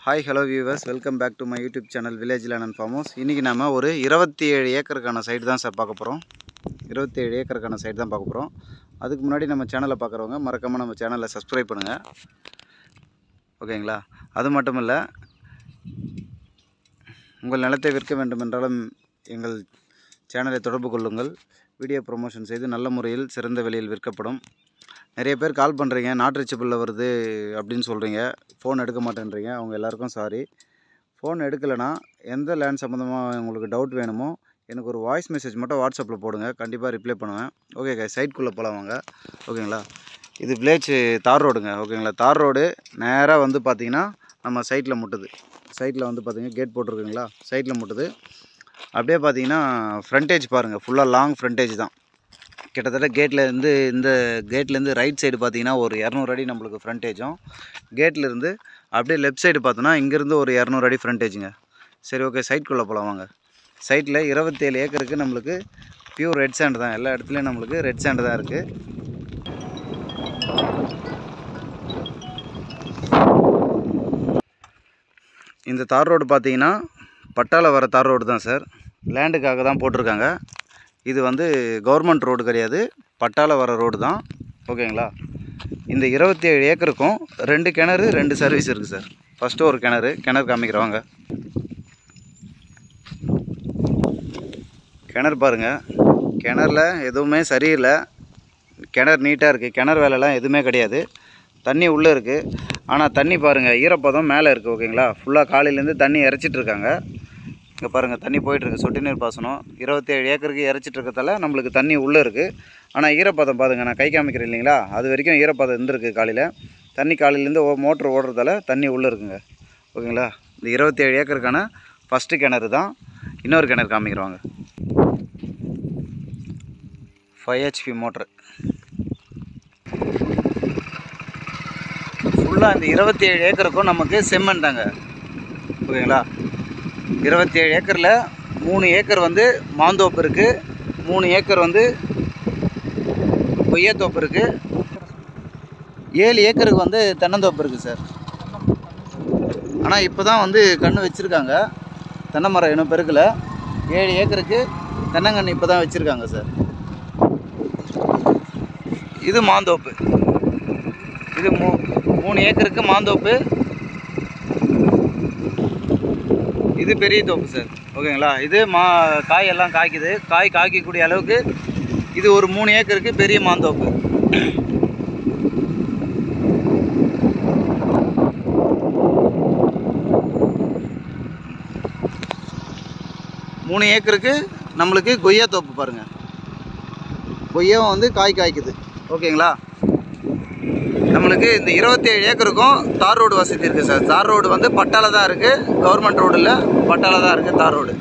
Hi, hello viewers. Welcome back to my YouTube channel Village Land and Farm House. இன்னைக்கு நாம ஒரு 27 ஏக்கருக்கான side தான் sir பார்க்க போறோம். 27 ஏக்கருக்கான சைட் தான் பார்க்க போறோம். அதுக்கு முன்னாடி நம்ம சேனலை பார்க்குறவங்க மறக்காம நம்ம சேனலை சப்ஸ்கிரைப் பண்ணுங்க. ஓகேங்களா? அது மட்டும் இல்ல, உங்கள் நிலத்தை விற்க வேண்டும் என்றாலும் எங்கள் சேனலை தொடர்பு கொள்ளுங்கள். வீடியோ ப்ரமோஷன் செய்து நல்ல முறையில் சிறந்த விலையில் விற்கப்படும். நிறைய பேர் கால் பண்ணுறீங்க, நாட் ரீச்சபிளில் வருது அப்படின்னு சொல்கிறீங்க, ஃபோன் எடுக்க மாட்டேன்றீங்க. அவங்க எல்லாருக்கும் சாரி. ஃபோன் எடுக்கலைன்னா எந்த லேண்ட் சம்மந்தமாக உங்களுக்கு டவுட் வேணுமோ எனக்கு ஒரு வாய்ஸ் மெசேஜ் மட்டும் வாட்ஸ்அப்பில் போடுங்க, கண்டிப்பாக ரிப்ளை பண்ணுவேன். ஓகே சைட்குள்ளே போகலாம் வாங்க. ஓகேங்களா? இது வில்லேஜ் தார் ரோடுங்க. ஓகேங்களா? தார் ரோடு நேராக வந்து பார்த்திங்கன்னா நம்ம சைட்டில் முட்டுது. சைட்டில் வந்து பார்த்திங்கன்னா கேட் போட்டிருக்குங்களா, சைட்டில் முட்டுது. அப்படியே பார்த்திங்கன்னா ஃப்ரண்டேஜ் பாருங்கள், ஃபுல்லாக லாங் ஃப்ரண்டேஜ் தான். கிட்டத்தட்ட கேட்லேருந்து இந்த கேட்லேருந்து ரைட் சைடு பார்த்தீங்கன்னா ஒரு 200 அடி நம்மளுக்கு ஃப்ரண்டேஜும், கேட்லேருந்து அப்படியே லெஃப்ட் சைடு பார்த்தோன்னா இங்கேருந்து ஒரு 200 அடி ஃப்ரண்டேஜுங்க. சரி, ஓகே, சைட்குள்ளே போகலாம் வாங்க. சைட்டில் 27 ஏக்கருக்கு நம்மளுக்கு பியூர் ரெட் சாண்ட் தான். எல்லா இடத்துலையும் நம்மளுக்கு ரெட் சாண்டு தான் இருக்குது. இந்த தார் ரோடு பார்த்தீங்கன்னா பட்டாவில் வர தார் ரோடு தான் சார். லேண்டுக்காக தான் போட்டிருக்காங்க. இது வந்து கவர்மெண்ட் ரோடு கிடையாது, பட்டாவில் வர ரோடு தான். ஓகேங்களா? இந்த 27 ஏக்கருக்கும் 2 கிணறு 2 சர்வீஸ் இருக்குது சார். ஃபஸ்ட்டு ஒரு கிணறு காமிக்கிறவாங்க. கிணறு பாருங்கள். கிணறுல எதுவுமே சரியில்லை. கிணறு நீட்டாக இருக்குது. கிணறு வேலைலாம் எதுவுமே கிடையாது. தண்ணி உள்ளே இருக்குது. ஆனால் தண்ணி பாருங்கள், ஈரப்பதம் மேலே இருக்குது. ஓகேங்களா? ஃபுல்லாக காலையிலேருந்து தண்ணி இறைச்சிட்ருக்காங்க. இங்கே பாருங்கள், தண்ணி போயிட்டுருக்கு. சொட்டு நீர் பாசனம் 27 ஏக்கருக்கு இறைச்சிட்டு இருக்கிறதால நம்மளுக்கு தண்ணி உள்ளே இருக்குது. ஆனால் ஈரப்பதம் பாருங்கள், நான் கை காமிக்கிறேன் இல்லைங்களா, அது வரைக்கும் ஈரப்பதம் இருந்திருக்கு. காலையில் தண்ணி காலையிலேருந்து மோட்ரு ஓடுறதால தண்ணி உள்ளே இருக்குங்க. ஓகேங்களா? இந்த 27 ஏக்கருக்கான ஃபஸ்ட்டு கிணறு தான். இன்னொரு கிணறு காமிக்கிறவாங்க. 5 HP மோட்ரு. ஃபுல்லாக இந்த 27 ஏக்கருக்கும் நமக்கு செம்மண் தாங்க. ஓகேங்களா? 27 ஏக்கரில் 3 ஏக்கர் வந்து மாந்தோப்பு இருக்குது, 3 ஏக்கர் வந்து கொய்யாத்தோப்பு இருக்குது, 7 ஏக்கருக்கு வந்து தென்னந்தோப்பு இருக்குது சார். ஆனால் இப்போ தான் வந்து கன்று வச்சுருக்காங்க. தென்னை மரம் இன்னும் பெருக்கலை. 7 ஏக்கருக்கு தென்னங்கன்று இப்போ தான் வச்சுருக்காங்க சார். இது மாந்தோப்பு. இது 3 ஏக்கருக்கு மாந்தோப்பு. இது பெரிய தோப்பு சார். ஓகேங்களா? இது காயெல்லாம் காய்க்குது. காய்க்கக்கூடிய அளவுக்கு இது ஒரு 3 ஏக்கருக்கு பெரிய மாந்தோப்பு. மூணு ஏக்கருக்கு நம்மளுக்கு கொய்யா தோப்பு பாருங்கள். கொய்யாவும் வந்து காய்க்குது. ஓகேங்களா? நம்மளுக்கு இந்த 27 ஏக்கருக்கும் தார் ரோடு வசதி இருக்குது சார். தார் ரோடு வந்து பட்டாவில் தான் இருக்குது, கவர்மெண்ட் ரோடு இல்லை, பட்டாவில் தான் இருக்குது தார் ரோடு.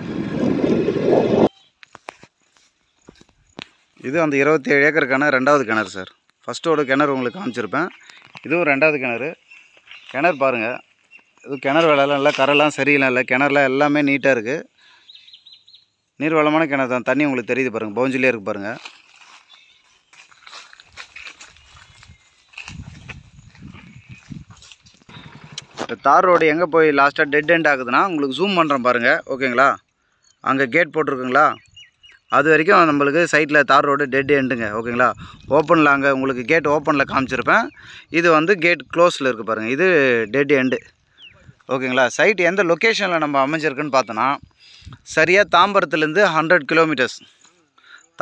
இது அந்த 27 ஏக்கருக்கான 2வது கிணறு சார். ஃபஸ்ட்டோட கிணறு உங்களுக்கு காமிச்சிருப்பேன். இதுவும் 2வது கிணறு. கிணறு பாருங்கள். இது கிணறு வேலைலாம் இல்லை, கரெல்லாம் சரியில்லை இல்லை, கிணறுலாம் எல்லாமே நீட்டாக இருக்குது. நீர் வளமான கிணறு தான். தண்ணி உங்களுக்கு தெரியுது பாருங்கள், பவுஞ்சிலே இருக்குது பாருங்கள். தார் ரோடு எங்கே போய் லாஸ்ட்டாக டெட் எண்ட் ஆகுதுன்னா உங்களுக்கு ஜூம் பண்ணுறேன் பாருங்கள். ஓகேங்களா? அங்கே கேட் போட்டிருக்குங்களா, அது வரைக்கும் நம்மளுக்கு சைட்டில் தார் ரோடு டெட் எண்டுங்க. ஓகேங்களா? ஓப்பனில் அங்கே உங்களுக்கு கேட் ஓப்பனில் காமிச்சிருப்பேன். இது வந்து கேட் க்ளோஸில் இருக்குது பாருங்கள். இது டெட் எண்டு. ஓகேங்களா? சைட் எந்த லொக்கேஷனில் நம்ம அமைஞ்சிருக்குன்னு பார்த்தோன்னா சரியாக தாம்பரத்துலேருந்து 100 கிலோமீட்டர்ஸ்,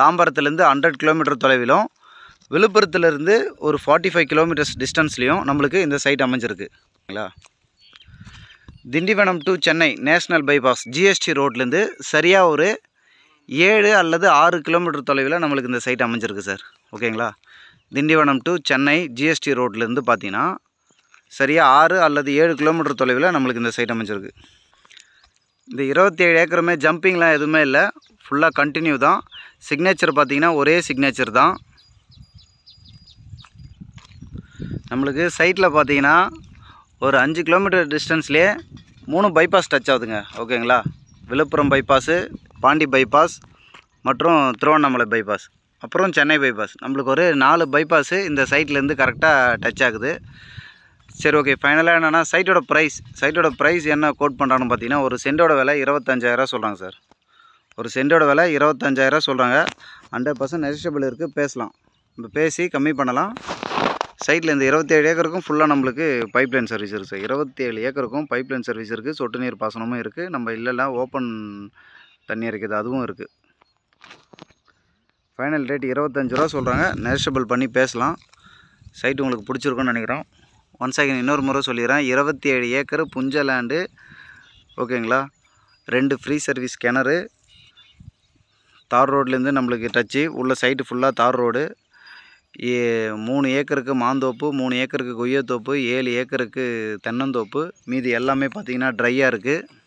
தாம்பரத்துலேருந்து 100 கிலோமீட்டர் தொலைவிலும், விழுப்புரத்துலேருந்து ஒரு 45 கிலோமீட்டர்ஸ் டிஸ்டன்ஸ்லேயும் நம்மளுக்கு இந்த சைட் அமைஞ்சிருக்கு. ஓகேங்களா? Tindivanam to Chennai national bypass GST ரோட்லேருந்து சரியாக ஒரு 7 அல்லது 6 கிலோமீட்டர் தொலைவில் நம்மளுக்கு இந்த சைட் அமைஞ்சிருக்கு சார். ஓகேங்களா? திண்டிவனம் டு சென்னை ஜிஎஸ்டி ரோட்லேருந்து பார்த்தீங்கன்னா சரியாக 6 அல்லது 7 கிலோமீட்டர் தொலைவில் நம்மளுக்கு இந்த சைட் அமைஞ்சிருக்கு. இந்த 27 ஏக்கருமே ஜம்பிங்லாம் எதுவுமே இல்லை, ஃபுல்லாக கண்டினியூ தான். சிக்னேச்சர் பார்த்தீங்கன்னா ஒரே சிக்னேச்சர் தான். நம்மளுக்கு சைட்டில் பார்த்தீங்கன்னா ஒரு 5 கிலோமீட்டர் டிஸ்டன்ஸ்லேயே 3 பைபாஸ் டச் ஆகுதுங்க. ஓகேங்களா? விழுப்புரம் பைபாஸு, பாண்டி பைபாஸ் மற்றும் திருவண்ணாமலை பைபாஸ், அப்புறம் சென்னை பைபாஸ். நம்மளுக்கு ஒரு 4 பைபாஸு இந்த சைட்லேருந்து கரெக்டாக டச் ஆகுது. சரி ஓகே. ஃபைனலாக என்னென்னா சைட்டோட ப்ரைஸ் என்ன கோட் பண்ணுறாங்கன்னு பார்த்தீங்கன்னா, ஒரு சென்டோட விலை 25,000 சொல்கிறாங்க சார். ஒரு சென்டோட விலை 25,000 சொல்கிறாங்க. 100% நெகோஷியபிள் இருக்குது, பேசலாம். நம்ம பேசி கம்மி பண்ணலாம். சைட்டில் இந்த 27 ஏக்கருக்கும் ஃபுல்லாக நம்மளுக்கு பைப்லைன் சர்வீஸ் இருக்குது சார். 27 ஏக்கருக்கும் பைப்லைன் சர்வீஸ் இருக்குது, சொட்டு நீர் பாசனமும் இருக்குது. நம்ம இல்லைன்னா ஓப்பன் தண்ணி இருக்குது, அதுவும் இருக்குது. ஃபைனல் ரேட் 25 ரூபா சொல்கிறாங்க, நெகோஷியபிள் பண்ணி பேசலாம். சைட்டு உங்களுக்கு பிடிச்சிருக்குன்னு நினைக்கிறோம். ஒன் செகண்ட் இன்னொரு முறை சொல்லிடுறேன். 27 ஏக்கர் புஞ்ச லேண்டு, ஓகேங்களா. 2 ஃப்ரீ சர்வீஸ் கிணறு, தார் ரோட்லேருந்து நம்மளுக்கு டச்சு, உள்ள சைட்டு ஃபுல்லாக தார் ரோடு. 3 ஏக்கருக்கு மாந்தோப்பு, 3 ஏக்கருக்கு கொய்யத்தோப்பு, 7 ஏக்கருக்கு தென்னந்தோப்பு. மீதி எல்லாமே பார்த்திங்கன்னா ட்ரையாக இருக்குது.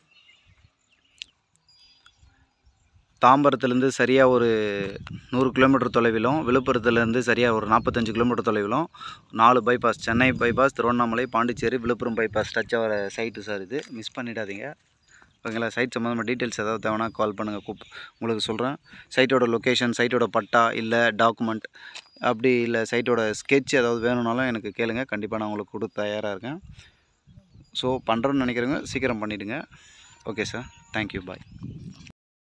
தாம்பரத்துலேருந்து சரியாக ஒரு 100 கிலோமீட்டர் தொலைவிலும், விழுப்புரத்துலேருந்து சரியாக ஒரு 45 கிலோமீட்டர் தொலைவிலும் 4 bypass, Chennai bypass, Tiruvannamalai, Pondicherry, Villupuram bypass touch ஆகிற சைட்டு சார் இது. மிஸ் பண்ணிடாதீங்க, ஓகேங்களா. சைட் சம்மந்தமாக டீட்டெயில்ஸ் ஏதாவது தேவைன்னா கால் பண்ணுங்கள், உங்களுக்கு சொல்கிறேன். சைட்டோட லொக்கேஷன், சைட்டோட பட்டா இல்லை டாக்குமெண்ட், அப்படி இல்லை சைட்டோட ஸ்கெட்ச் ஏதாவது வேணும்னாலும் எனக்கு கேளுங்க, கண்டிப்பாக நான் உங்களுக்கு கொடுத்து தயாராக இருக்கேன். ஸோ பண்ணுறேன்னு நினைக்கிறேங்க, சீக்கிரம் பண்ணிவிடுங்க. ஓகே சார், தேங்க்யூ, பாய்.